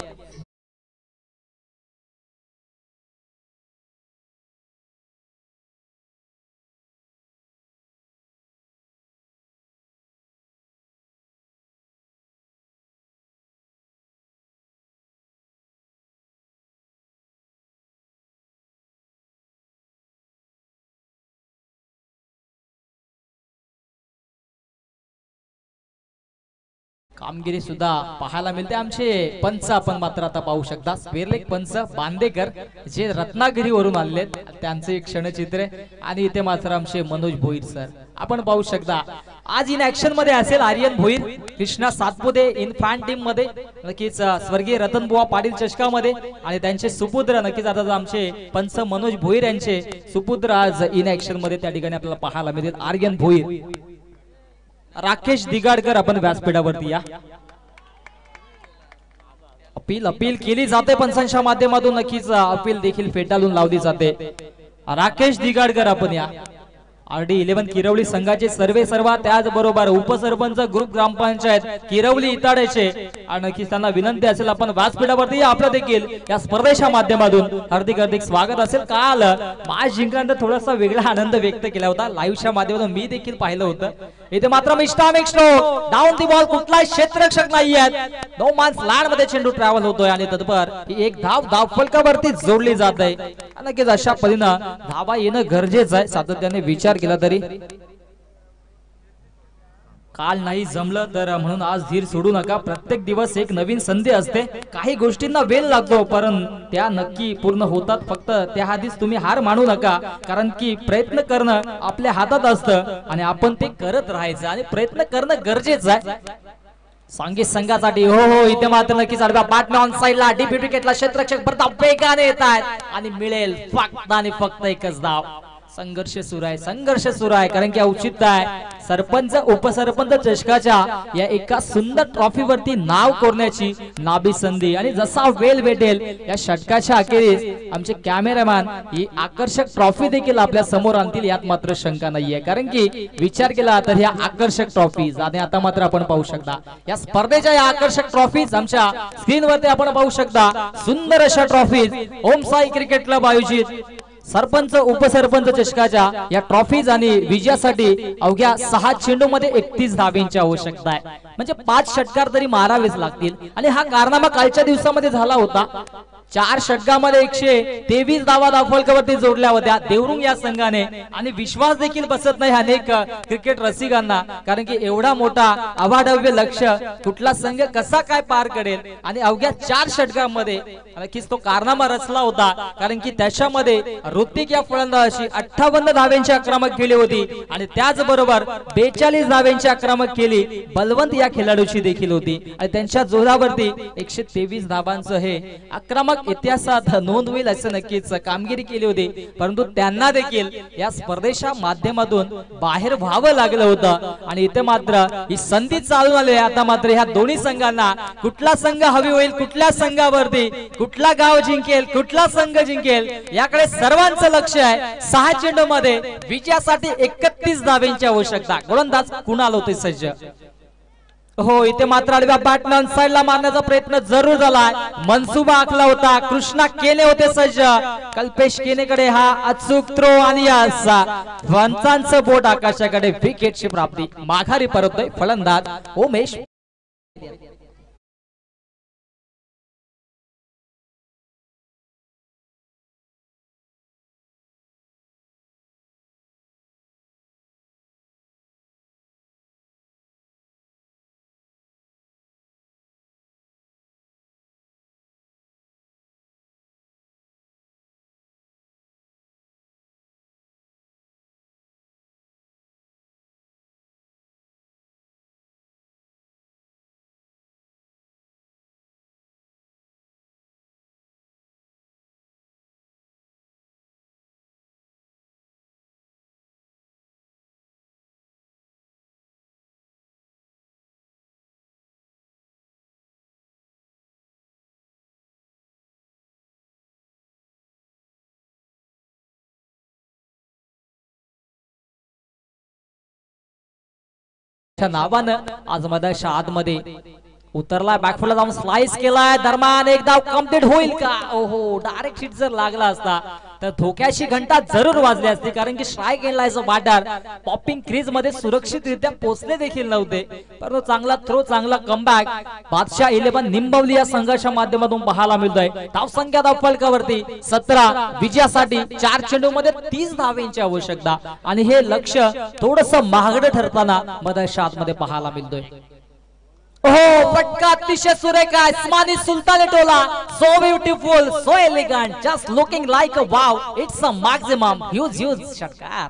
Speaker 2: कामगिरी सुद्धा पाहायला मिळते. आमचे पंच आपण मात्र आता पाहू शकता. स्पेरलेक पंच बांदेकर जे रत्नागिरीवरून आले त्यांचे एक क्षणचित्र आणि इथे मात्र आमचे मनोज भोईर सर आपण पाहू शकता. आज इन ऍक्शन मध्ये असेल Aryan Bhoir, Krishna Satpute in fan team मध्ये, नक्कीच स्वर्गीय रतनबुवा पाटील चषकामध्ये आणि त्यांचे सुपुत्र नक्कीच आता आमचे पंच मनोज भोईर यांचे सुपुत्र आज इन ऍक्शन मध्ये त्या ठिकाणी आपल्याला पाहायला मिळतील. आर्यन भोईर, राकेश दिगाडकर आपण व्यासपीठावरती या. अपील केली जाते पंचांच्या माध्यमातून. नक्कीच अपील देखील फेटाळून लावली जाते. राकेश दिगाडकर आपण या. RD 11 किरवली संघाचे सर्वा त्याचबरोबर उपसरपंच ग्रुप ग्रामपंचायत किरवली इताड्याचे आणि नक्कीच त्यांना विनंती असेल आपण व्यासपीठावरती आपलं देखील या स्पर्धेच्या माध्यमातून हार्दिक स्वागत असेल. काल मॅच जिंकल्यानंतर थोडासा वेगळा आनंद व्यक्त केला होता लाईव्हच्या माध्यमातून मी देखील पाहिलं होतं. इथे मात्र मिस्टामिक स्ट्रोक डाऊन दी बॉल. कुठलाही क्षेत्ररक्षक नाहीये. नो मान्स लँड मध्ये चेंडू ट्रॅव्हल होतोय आणि तत्पर ही एक धाव फलकावरती जोडली जात आहे. नक्कीच अशा पद्धतीनं धावा येणं गरजेचं आहे. सातत्याने विचार केला तरी काल नाही जमलं तर म्हणून आज धीर सोडू नका. प्रत्येक दिवस एक नवीन संधी असते. काही गोष्टींना वेळ लागतो परंतु त्या नक्की पूर्ण होतात. फक्त त्या आधीच तुम्ही हार मानू नका, कारण की प्रयत्न करणं आपल्या हातात असतं आणि आपण ते करत राहायचं आणि प्रयत्न करणं गरजेचं आहे. सांगी संघासाठी हो इथे मात्र नक्कीच आडव्या बॅटमॅन ऑन साइडला डीप विकेटला क्षेत्ररक्षक प्रताप वेगाने येत आहेत आणि मिळेल फक्त आणि फक्त एकच धाव. संघर्ष सुरू आहे कारण की औचित्य आहे सरपंच उपसरपंच चषकाच्या या एका सुंदर ट्रॉफीवरती नाव कोरण्याची नाबी संधी. आणि जसा वेळ भेटेल या षटकाच्या अखेरीस आमचे कॅमेरामॅन ही आकर्षक ट्रॉफी देखील आपल्या समोर आणतील यात मात्र शंका नाहीये. कारण की विचार केला तर या आकर्षक ट्रॉफीज आणि आता मात्र आपण पाहू शकता या स्पर्धेच्या या आकर्षक ट्रॉफीज आमच्या स्क्रीनवरती आपण पाहू शकता. सुंदर अशा ट्रॉफीज ओम साई क्रिकेट क्लब आयोजित सरपंच उपसरपंच चषकाच्या या ट्रॉफीज आणि विजयासाठी अवघ्या 6 चेंडूमध्ये 31 धावेंची आवश्यकता आहे. म्हणजे 5 षटकार तरी मारावेच लागतील आणि हा कारनामा कालच्या दिवसामध्ये झाला होता. 4 षटकामध्ये 123 धावा फलकावरती जोडल्या होत्या देवरुंग या संघाने आणि विश्वास देखील बसत नाही अनेक क्रिकेट रसिकांना, कारण की एवढा मोठा अवाढव्य लक्ष कुठला संघ कसा काय पार करेल. आणि अवघ्या 4 षटकांमध्ये नक्कीच तो कारनामा रचला होता, कारण की त्याच्यामध्ये ऋतिक या फलंदाजाची 58 धावेंची आक्रमक केली होती आणि त्याचबरोबर 42 धावेंची आक्रमक केली बलवंत या खेळाडूची देखील होती आणि त्यांच्या जोरावरती 123 धावांचं हे आक्रमक इतिहासात नोंद होईल असं नक्कीच कामगिरी केली होती. परंतु त्यांना देखील या स्पर्धेच्या माध्यमातून बाहेर व्हावं लागलं होतं आणि इथे मात्र ही संधी चालून आली आहे. आता मात्र ह्या दोन्ही संघांना कुठला संघ हवी होईल, कुठल्या संघावरती कुठला गाव जिंकेल, कुठला संघ जिंकेल याकडे सर्वांचं लक्ष आहे. 6 चेंडू मध्ये विजयासाठी 31 धावेंची आवश्यकता. गोलंदाज कुणाल होते सज्ज. हो इथे मात्र आडव्या बॅटमॅन साइडला मारण्याचा प्रयत्न जरूर झाला. मनसुबा आखला होता. कृष्णा केने होते सज्ज. कल्पेश केनेकडे हा अचूक थ्रो आणि पंचांचं बोट आकाशाकडे विकेटची प्राप्ती. माघारी परततोय फलंदाज उमेश. नावानं आज मैदानाच्या आतमध्ये उतरला, बॅकफुटला जाऊन स्लाइस केलाय. दरम्यान एक धाव कंप्लीट होईल का? ओहो, डायरेक्ट हिट जर लागला असता तर धोक्याची घंटा जरूर वाजली असती, कारण की स्ट्राईक एंडला बॅटर पॉपिंग क्रीज मध्ये सुरक्षितरित्या पोहोचले देखील नव्हते. परंतु चांगला थ्रो, चांगला कमबॅक बादशाह 11 निंबवली या संघाच्या माध्यमातून पाहायला मिळतोय. धावसंख्या धाव फलकावरती 17, विजयासाठी 4 चेंडू मध्ये 30 धावांची आवश्यकता आणि हे लक्ष्य थोडस महागडं ठरताना मैदानाच्या आतमध्ये पाहायला मिळतोय. हो, फटका अतिशय सुरेख आहे. इस्मानी सुलतान टोला, so beautiful, so elegant, just looking like a wow. It's a maximum huge षटकार.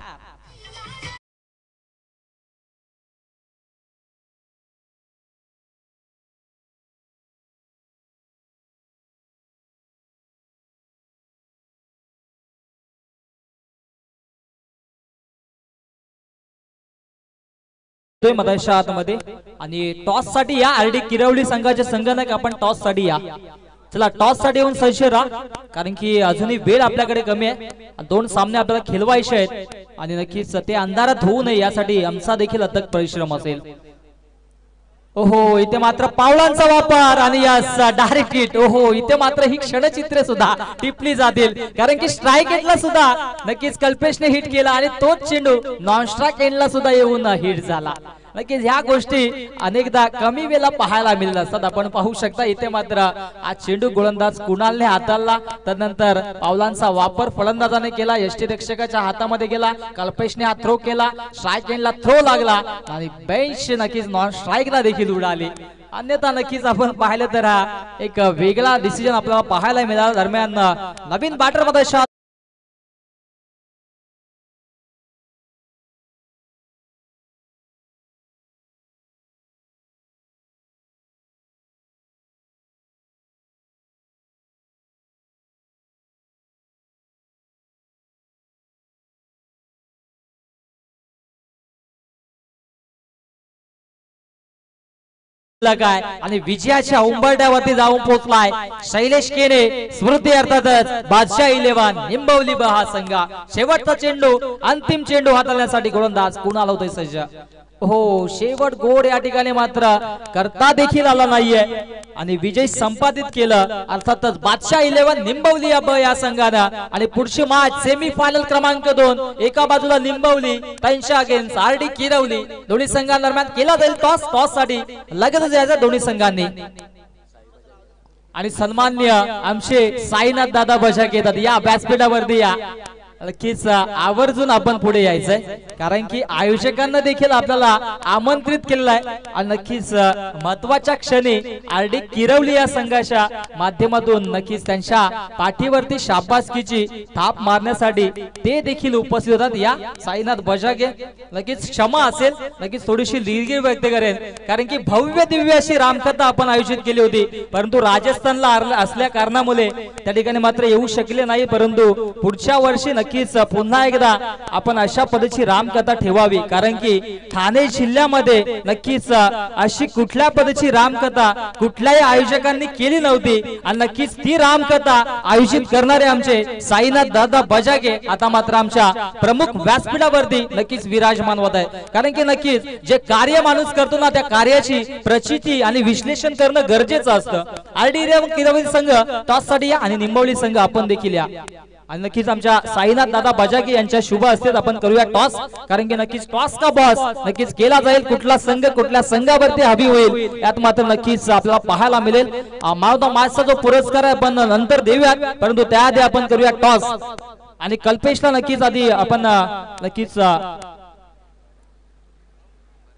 Speaker 2: मैदानाच्या आतमध्ये आणि टॉस साठी या आरडी किरवली संघाचे संघटक आपण टॉस साठी या. चला, टॉस साठी येऊन सज्ज राहा, कारण की अजूनही वेळ आपल्याकडे कमी आहे. 2 सामने आपल्याला खेळवायचे आहेत आणि नक्कीच ते अंधारात होऊ नये यासाठी आमचा देखील अथक परिश्रम असेल. ओहो, इथे मात्र पावलांचा वापर आणि यस, डायरेक्ट हिट. ओहो, इथे मात्र ही क्षणचित्रे सुद्धा टिपली जातील, कारण की स्ट्राईक एंडला सुद्धा नक्कीच कल्पेशने हिट केला आणि तोच चेंडू नॉन स्ट्राईक एंडला सुद्धा येऊन हिट झाला. नक्कीच ह्या गोष्टी अनेकदा कमी वेळेला पाहायला मिळत असतात. आपण पाहू शकता इथे मात्र आज चेंडू गोलंदाज कुणालने हाताळला, त्यानंतर पावलांचा वापर फलंदाजाने केला, यष्टीरक्षकाच्या हातामध्ये गेला, कल्पेशने हा थ्रो केला, स्ट्राईक एंडला थ्रो लागला आणि बेंच नक्कीच नॉन स्ट्राईकला देखील उडाली. अन्यथा नक्कीच आपण पाहिलं तर हा एक वेगळा डिसिजन आपल्याला पाहायला मिळाला. दरम्यान नवीन बॅटर मध्ये काय आणि विजयाच्या उंबरठ्यावरती जाऊन पोहोचलाय शैलेश केने. स्मृती अर्थातच बादशाह 11 निंबवली हा संघ. शेवटचा चेंडू, अंतिम चेंडू हाताळण्यासाठी गोलंदाज कुणाल होतोय सज्ज. हो, शेवट गोड या ठिकाणी मात्र करता देखील आला नाहीये आणि विजय संपादित केलं अर्थातच बादशाह 11 निंबवली या संघानं. आणि पुढची मॅच सेमी फायनल क्रमांक 2, एका बाजूला निंबवली, त्यांच्या अगेन्स्ट आरडी किरवली. दोन्ही संघांदरम्यान केला जाईल टॉस. टॉस साठी लगेच जायचं दोन्ही संघांनी. आणि सन्माननीय आमचे साईनाथ दादा बजाक येतात या व्यासपीठावरती या. नक्कीच आवर्जून आपण पुढे यायचंय, कारण की आयोजकांना देखील आपल्याला आमंत्रित केलेलं आहे. आणि नक्कीच महत्वाच्या क्षणी आरडी किरवली या संघाच्या माध्यमातून नक्कीच त्यांच्या पाठीवरती शाबासकीची थाप मारण्यासाठी ते देखील उपस्थित होतात. या साईनाथ बजागे नक्कीच क्षमा असेल, नक्कीच थोडीशी दिलगिरी व्यक्त करेन, कारण की भव्य दिव्य अशी रामकथा आपण आयोजित केली होती, परंतु राजस्थानला असल्या कारणामुळे त्या ठिकाणी मात्र येऊ शकले नाही. परंतु पुढच्या वर्षी नक्कीच पुन्हा एकदा आपण अशा पद्धतीची रामकथा ठेवावी, कारण की ठाणे जिल्ह्यामध्ये नक्कीच अशी कुठल्या पद्धतीची रामकथा कुठल्याही आयोजकांनी केली नव्हती. आणि नक्कीच ती रामकथा आयोजित करणारे आमचे साईनाथ दादा बजागे आता मात्र आमच्या प्रमुख व्यासपीठावरती नक्कीच विराजमान होत आहे. कारण की नक्कीच जे कार्य माणूस करतो ना, त्या कार्याची प्रचिती आणि विश्लेषण करणं गरजेचं असतं. आरडी किरवली संघ टॉस साठी या आणि निंबवली संघ आपण देखील या. आणि नक्कीच आमच्या साईनाथ दादा बजागे यांच्या शुभ हस्ते आपण करूया टॉस, कारण की नक्कीच टॉस का बॉस नक्कीच केला जाईल. कुठला संघ कुठल्या संघावरती हवी होईल यात मात्र नक्कीच आपल्याला पाहायला मिळेल. मावदा मॅचचा जो पुरस्कार आहे आपण नंतर देऊयात, परंतु त्याआधी आपण करूया टॉस. आणि कल्पेशला नक्कीच आधी आपण नक्कीच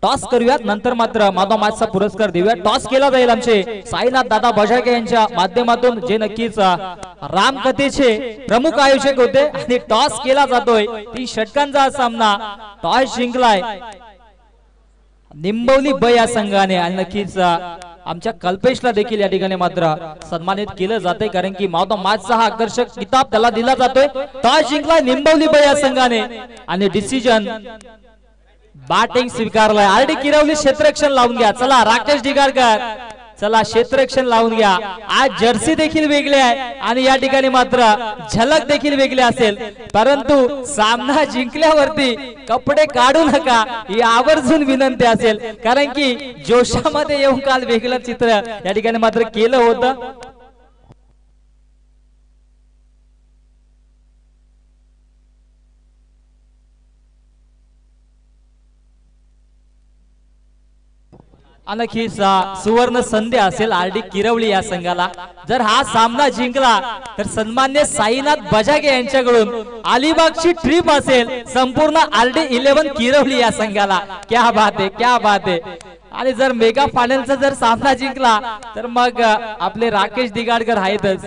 Speaker 2: टॉस करूयात, नंतर मात्र माधव मॅचचा पुरस्कार देऊया. टॉस केला जाईल आमचे साईनाथ दादा बजागे यांच्या माध्यमातून, जे नक्कीच रामकथेचे प्रमुख आयोजक होते. आणि टॉस केला जातोय 3 षटकांचा सामना. टॉस जिंकलाय निंबवली या संघाने आणि नक्कीच आमच्या कल्पेशला देखील या ठिकाणी मात्र सन्मानित केलं जाते, कारण की मावदा मॅचचा हा आकर्षक किताब त्याला दिला जातोय. टॉस जिंकलाय निंबवली या संघाने आणि डिसिजन बॅटिंग स्वीकारलाय. आरडी किरवली क्षेत्ररक्षण लावून घ्या. चला राकेश डिगारकर, चला क्षेत्ररक्षण लावून घ्या. आज जर्सी देखील वेगळी आहे आणि या ठिकाणी मात्र झलक देखील वेगळी असेल, परंतु सामना जिंकल्यावरती कपडे काढू नका ही आवर्जून विनंती असेल, कारण की जोशामध्ये येऊन काल वेगळं चित्र या ठिकाणी मात्र केलं होतं. नक्कीच सुवर्ण संधी असेल आरडी किरवली या संघाला. जर हा सामना जिंकला तर सन्मान्य साईनाथ बजागे यांच्याकडून अलिबागची ट्रिप असेल संपूर्ण आरडी 11 किरवली या संघाला. क्या बात आहे, क्या बात आहे. आणि जर मेगा फायनलचा जर सामना जिंकला तर मग आपले राकेश दिगाडकर आहेतच.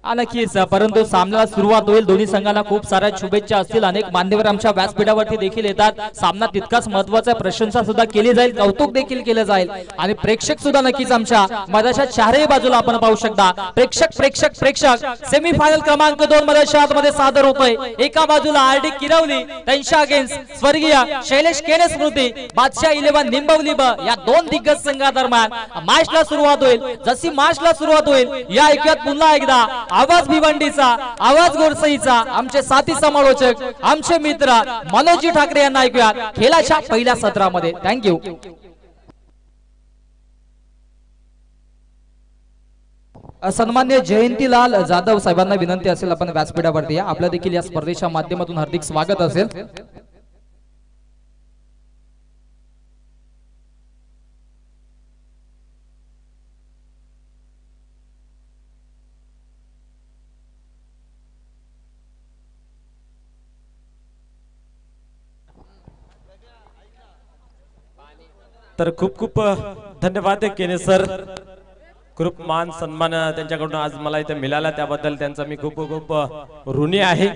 Speaker 2: नक्कीच, परंतु सामन्याला सुरुवात होईल. दोन्ही संघांना खूप साऱ्या शुभेच्छा असतील. अनेक मान्यवर आमच्या व्यासपीठावरती देखील येतात. सामना तितकाच महत्वाचा, प्रशंसा सुद्धा केली जाईल, कौतुक देखील केलं जाईल आणि प्रेक्षक सुद्धा नक्कीच आमच्या मैदानाच्या चारही बाजूला आपण पाहू शकता. प्रेक्षक प्रेक्षक प्रेक्षक सेमीफायनल क्रमांक 2 मध्ये सादर होतोय. एका बाजूला आरडी किरवली त्यांच्या अगेन्स्ट स्वर्गीय शैलेश केने स्मृती बादशाह 11 निंबवली या दोन दिग्गज संघादरम्यान मॅचला सुरुवात होईल. जशी मॅचला सुरुवात होईल या ऐकूयात पुन्हा एकदा आवाज भिवंडीचा, आवाज गोरसईचा, आमचे साथी समालोचक, आमचे मित्र मनोजी ठाकरे यांना ऐकूया खेळाच्या पहिल्या सत्रामध्ये. थँक्यू. सन्मान्य जयंतीलाल जाधव साहेबांना विनंती असेल आपण व्यासपीठावरती या. आपलं देखील या स्पर्धेच्या माध्यमातून हार्दिक स्वागत असेल.
Speaker 1: तर खूप खूप धन्यवाद केने सर. खूप मान सन्मान त्यांच्याकडून आज मला इथे मिळाला, त्याबद्दल त्यांचा मी खूप खूप ऋणी आहे.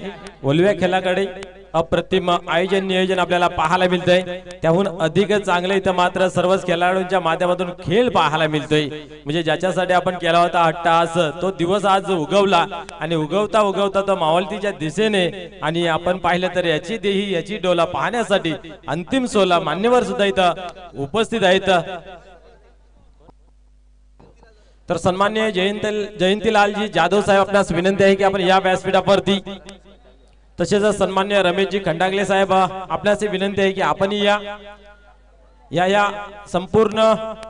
Speaker 1: ओलव्या खेळाकडे अप्रतिम आयोजन नियोजन आपल्याला पाहायला मिळतंय. त्याहून अधिक चांगलं इथं मात्र सर्वच खेळाडूंच्या माध्यमातून खेळ पाहायला मिळतोय. म्हणजे ज्याच्यासाठी आपण केला होता अट्टहास तो दिवस आज उगवला आणि उगवता उगवता तो मावळतीच्या दिशेने. आणि आपण पाहिलं तर याची देही याची डोला पाहण्यासाठी अंतिम 16 मान्यवर सुद्धा इथं उपस्थित आहेत. तर सन्मान्य जयंतीलालजी जाधव साहेब आपणास विनंती आहे की आपण या व्यासपीठावरती, तसेच सन्मान्य रमेशजी खंडागले साहेब आपल्यास विनंती आहे की आपण या संपूर्ण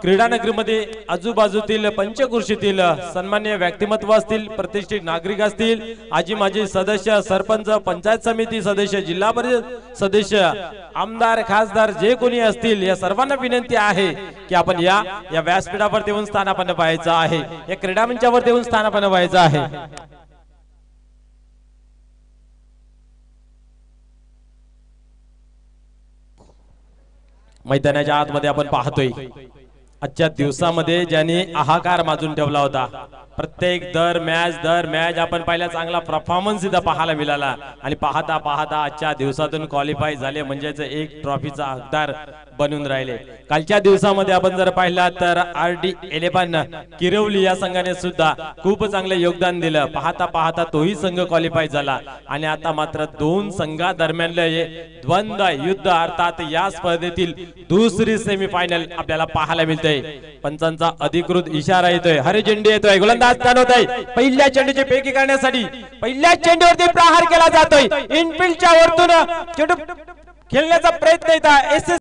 Speaker 1: क्रीडानगरीमध्ये आजूबाजूतील पंचकृषीतील सन्मान्य व्यक्तिमत्व असतील, प्रतिष्ठित नागरिक असतील, आजी माजी सदस्य, सरपंच, पंचायत समिती सदस्य, जिल्हा परिषद सदस्य, आमदार, खासदार जे कोणी असतील या सर्वांना विनंती आहे की आपण या व्यासपीठावर येऊन स्थानापन्न व्हायचं आहे, या क्रीडा मंचावर येऊन स्थानापन्न व्हायचं आहे. मैदानाच्या आतमध्ये आपण पाहतोय आजच्या दिवसामध्ये ज्यांनी हाहाकार माजून ठेवला होता. प्रत्येक दर मॅच आपण पाहिला चांगला परफॉर्मन्स इथं पाहायला मिळाला आणि पाहता पाहता आजच्या दिवसातून क्वालिफाय झाले म्हणजेच एक ट्रॉफीचा हकदार बनून राहिले. कालच्या दिवसामध्ये आपण जर पाहिला तर आरडी 11 किरवली या संघाने सुद्धा खूप चांगले योगदान दिलं. पाहता पाहता तोही संघ क्वालिफाय झाला आणि आता मात्र दोन संघादरम्यानले द्वंद्व युद्ध अर्थात या स्पर्धेतील दुसरी सेमीफायनल आपल्याला पाहायला मिळते. पंचांचा अधिकृत इशारा येतोय, हरी झेंडे येतोय, गोलंदाज तयार आहे. पहिल्या चेंडूची फेकी करण्यासाठी पहिल्या चेंडूवरती प्रहार केला जातोय. इनफिल्डच्या वरतून चेंडू खेळण्याचा प्रयत्न येत आहे.